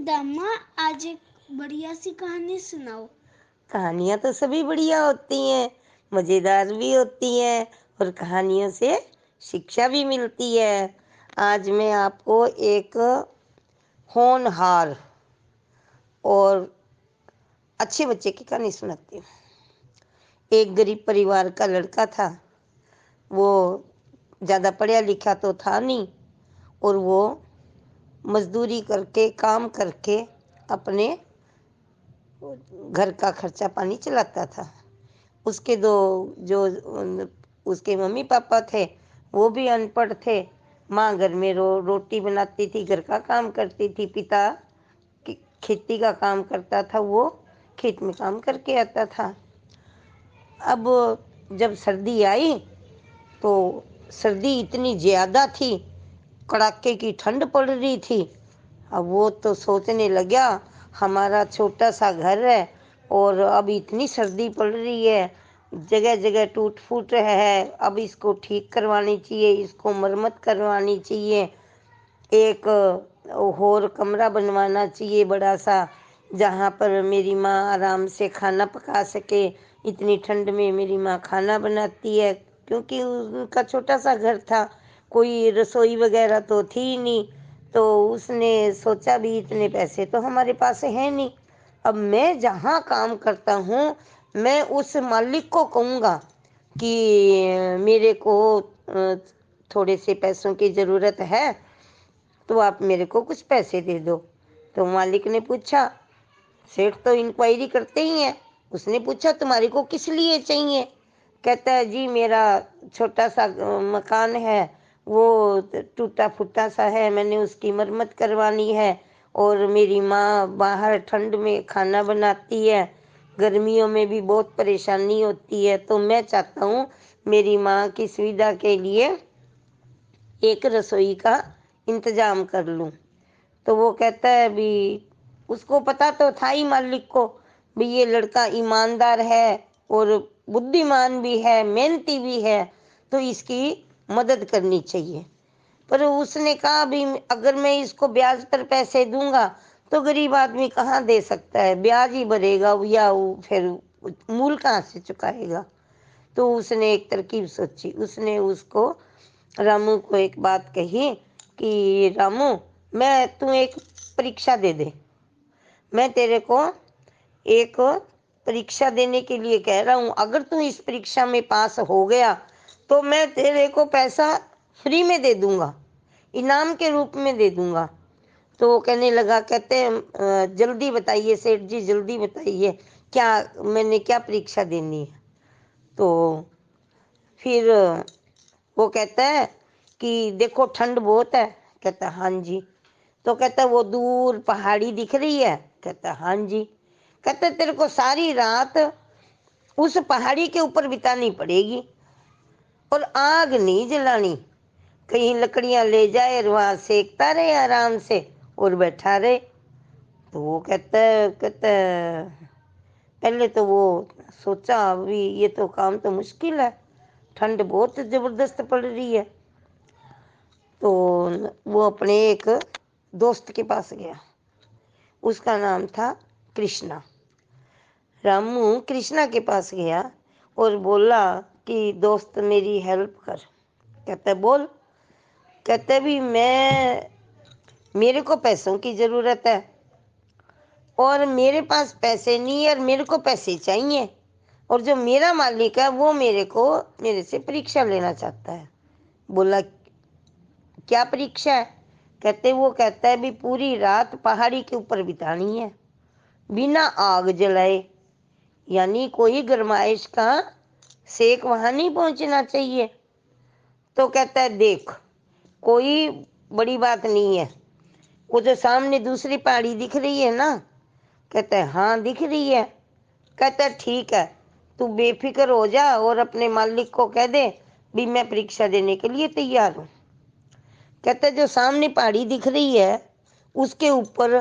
दामा, आज एक बढ़िया सी कहानी सुनाओ। कहानियाँ तो सभी बढ़िया होती हैं, मज़ेदार भी होती हैं और कहानियों से शिक्षा भी मिलती है। आज मैं आपको एक होनहार और अच्छे बच्चे की कहानी सुनाती हूँ। एक गरीब परिवार का लड़का था। वो ज़्यादा पढ़ा लिखा तो था नहीं और वो मजदूरी करके काम करके अपने घर का खर्चा पानी चलाता था। उसके दो जो उसके मम्मी पापा थे वो भी अनपढ़ थे। माँ घर में रोटी बनाती थी, घर का काम करती थी। पिता खेती का काम करता था, वो खेत में काम करके आता था। अब जब सर्दी आई तो सर्दी इतनी ज़्यादा थी, कड़ाके की ठंड पड़ रही थी। अब वो तो सोचने लगा, हमारा छोटा सा घर है और अब इतनी सर्दी पड़ रही है, जगह जगह टूट फूट है, अब इसको ठीक करवानी चाहिए, इसको मरम्मत करवानी चाहिए। एक और कमरा बनवाना चाहिए बड़ा सा, जहाँ पर मेरी माँ आराम से खाना पका सके। इतनी ठंड में मेरी माँ खाना बनाती है, क्योंकि उनका छोटा सा घर था, कोई रसोई वगैरह तो थी नहीं। तो उसने सोचा भी इतने पैसे तो हमारे पास है नहीं, अब मैं जहाँ काम करता हूँ मैं उस मालिक को कहूँगा कि मेरे को थोड़े से पैसों की ज़रूरत है, तो आप मेरे को कुछ पैसे दे दो। तो मालिक ने पूछा, सेठ तो इंक्वायरी करते ही हैं। उसने पूछा, तुम्हारे को किस लिए चाहिए? कहता है, जी मेरा छोटा सा मकान है, वो टूटा फूटा सा है, मैंने उसकी मरम्मत करवानी है और मेरी माँ बाहर ठंड में खाना बनाती है, गर्मियों में भी बहुत परेशानी होती है, तो मैं चाहता हूँ मेरी माँ की सुविधा के लिए एक रसोई का इंतजाम कर लूँ। तो वो कहता है, भी उसको पता तो था ही मालिक को भी ये लड़का ईमानदार है और बुद्धिमान भी है, मेहनती भी है, तो इसकी मदद करनी चाहिए। पर उसने कहा, भी अगर मैं इसको ब्याज पर पैसे दूंगा तो गरीब आदमी कहाँ दे सकता है, ब्याज ही भरेगा या फिर मूल कहाँ से चुकाएगा। तो उसने एक तरकीब सोची। उसने उसको रामू को एक बात कही कि रामू, मैं तू एक परीक्षा दे दे, मैं तेरे को एक परीक्षा देने के लिए कह रहा हूँ, अगर तू इस परीक्षा में पास हो गया तो मैं तेरे को पैसा फ्री में दे दूंगा, इनाम के रूप में दे दूंगा। तो वो कहने लगा, कहते जल्दी बताइए सेठ जी, जल्दी बताइए, क्या मैंने क्या परीक्षा देनी है। तो फिर वो कहता है कि देखो ठंड बहुत है। कहता है, हाँ जी। तो कहता है, वो दूर पहाड़ी दिख रही है? कहता है, हाँ जी। कहता है, तेरे को सारी रात उस पहाड़ी के ऊपर बितानी पड़ेगी और आग नहीं जलानी, कहीं लकड़ियां ले जाए और वहां सेकता रहे आराम से और बैठा रहे। तो वो कहता है पहले तो वो सोचा, अभी ये तो काम तो मुश्किल है, ठंड बहुत जबरदस्त पड़ रही है। तो वो अपने एक दोस्त के पास गया, उसका नाम था कृष्णा। रामू कृष्णा के पास गया और बोला कि दोस्त मेरी हेल्प कर। कहता है, बोल। कहता है, भी मेरे को पैसों की ज़रूरत है और मेरे पास पैसे नहीं है और मेरे को पैसे चाहिए, और जो मेरा मालिक है वो मेरे से परीक्षा लेना चाहता है। बोला, क्या परीक्षा है? वो कहता है, भी पूरी रात पहाड़ी के ऊपर बितानी है बिना आग जलाए, यानी कोई गर्माइश का सेक वहां नहीं पहुंचना चाहिए। तो कहता है, देख कोई बड़ी बात नहीं है, वो जो सामने दूसरी पहाड़ी दिख रही है ना? कहता है, हाँ दिख रही है। कहता है, ठीक है, तू बेफिक्र हो जा और अपने मालिक को कह दे भी मैं परीक्षा देने के लिए तैयार हूँ। कहता है, जो सामने पहाड़ी दिख रही है उसके ऊपर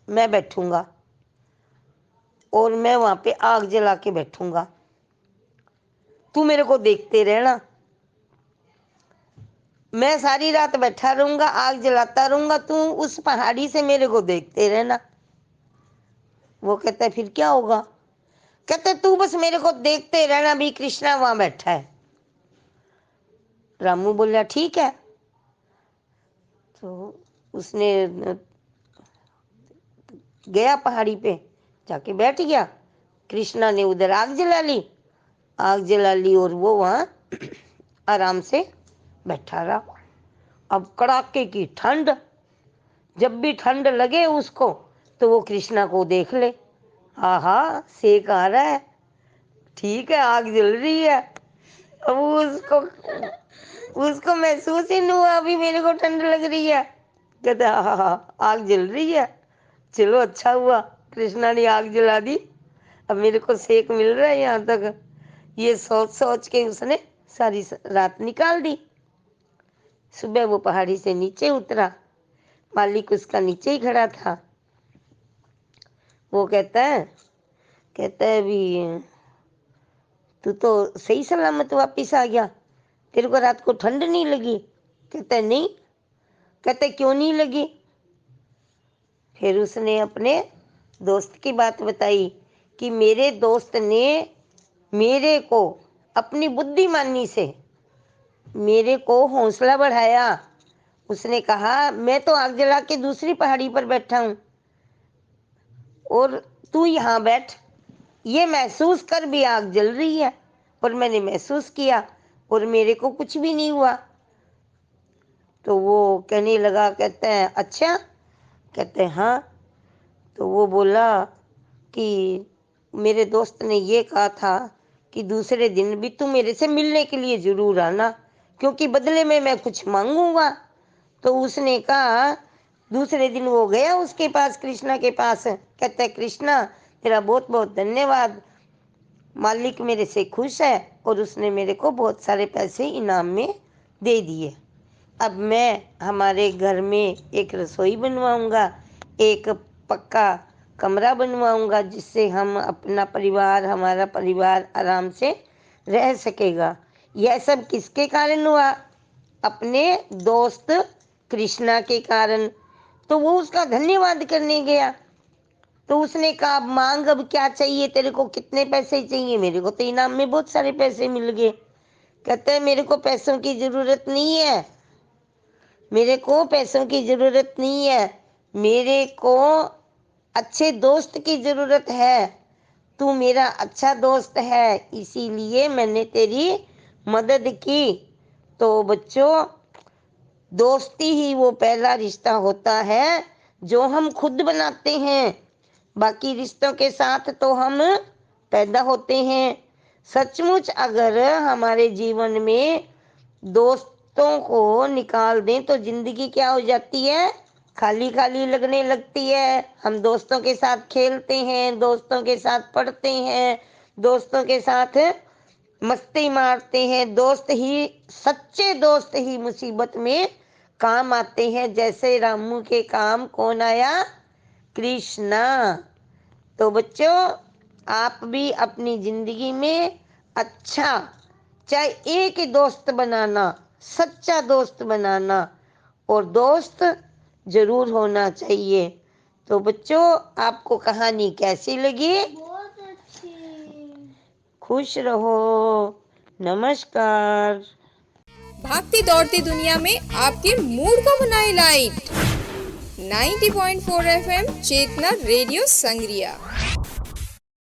मैं बैठूंगा और मैं वहां पे आग जला के बैठूंगा, तू मेरे को देखते रहना, मैं सारी रात बैठा रहूंगा, आग जलाता रहूंगा, तू उस पहाड़ी से मेरे को देखते रहना। वो कहता है फिर क्या होगा? कहते तू बस मेरे को देखते रहना, भी कृष्णा वहां बैठा है। रामू बोला ठीक है। तो उसने गया पहाड़ी पे, जाके बैठ गया। कृष्णा ने उधर आग जला ली, आग जला ली और वो वहां आराम से बैठा रहा। अब कड़ाके की ठंड, जब भी ठंड लगे उसको तो वो कृष्णा को देख ले, आहा सेक आ रहा है, ठीक है आग जल रही है। अब उसको महसूस ही नहीं हुआ अभी मेरे को ठंड लग रही है। कहता हाँ आग जल रही है, चलो अच्छा हुआ कृष्णा ने आग जला दी, अब मेरे को सेक मिल रहा है यहाँ तक। ये सोच सोच के उसने सारी रात निकाल दी। सुबह वो पहाड़ी से नीचे उतरा, मालिक उसका नीचे ही खड़ा था। वो कहता है भी तू तो सही सलामत वापिस आ गया, तेरे को रात को ठंड नहीं लगी? कहता है नहीं। कहते क्यों नहीं लगी? फिर उसने अपने दोस्त की बात बताई कि मेरे दोस्त ने मेरे को अपनी बुद्धिमानी से मेरे को हौसला बढ़ाया। उसने कहा मैं तो आग जला के दूसरी पहाड़ी पर बैठा हूं और तू यहाँ बैठ, ये महसूस कर भी आग जल रही है, और मैंने महसूस किया और मेरे को कुछ भी नहीं हुआ। तो वो कहने लगा, कहते हैं अच्छा? कहते हैं हाँ। तो वो बोला कि मेरे दोस्त ने ये कहा था कि दूसरे दिन भी तू मेरे से मिलने के लिए जरूर आना, क्योंकि बदले में मैं कुछ मांगूंगा। तो उसने कहा, दूसरे दिन वो गया उसके पास, कृष्णा के पास। कहता है कृष्णा तेरा बहुत बहुत धन्यवाद, मालिक मेरे से खुश है और उसने मेरे को बहुत सारे पैसे इनाम में दे दिए। अब मैं हमारे घर में एक रसोई बनवाऊंगा, एक पक्का कमरा बनवाऊंगा, जिससे हम अपना परिवार, हमारा परिवार आराम से रह सकेगा। यह सब किसके कारण हुआ? अपने दोस्त कृष्णा के कारण। तो वो उसका धन्यवाद करने गया। तो उसने कहा मांग अब क्या चाहिए तेरे को, कितने पैसे चाहिए? मेरे को तो इनाम में बहुत सारे पैसे मिल गए। कहते हैं मेरे को पैसों की जरूरत नहीं है, मेरे को पैसों की जरूरत नहीं है, मेरे को अच्छे दोस्त की जरूरत है। तू मेरा अच्छा दोस्त है, इसीलिए मैंने तेरी मदद की। तो बच्चों, दोस्ती ही वो पहला रिश्ता होता है जो हम खुद बनाते हैं, बाकी रिश्तों के साथ तो हम पैदा होते हैं। सचमुच अगर हमारे जीवन में दोस्तों को निकाल दें तो जिंदगी क्या हो जाती है? खाली खाली लगने लगती है। हम दोस्तों के साथ खेलते हैं, दोस्तों के साथ पढ़ते हैं, दोस्तों के साथ मस्ती मारते हैं। दोस्त ही, सच्चे दोस्त ही मुसीबत में काम आते हैं। जैसे रामू के काम कौन आया? कृष्णा। तो बच्चों, आप भी अपनी जिंदगी में अच्छा, चाहे एक ही दोस्त बनाना, सच्चा दोस्त बनाना, और दोस्त जरूर होना चाहिए। तो बच्चों, आपको कहानी कैसी लगी? बहुत अच्छी। खुश रहो। नमस्कार। भागती दौड़ती दुनिया में आपके मूड को बनाए लाइट। 90.4 FM चेतना रेडियो संग्रिया।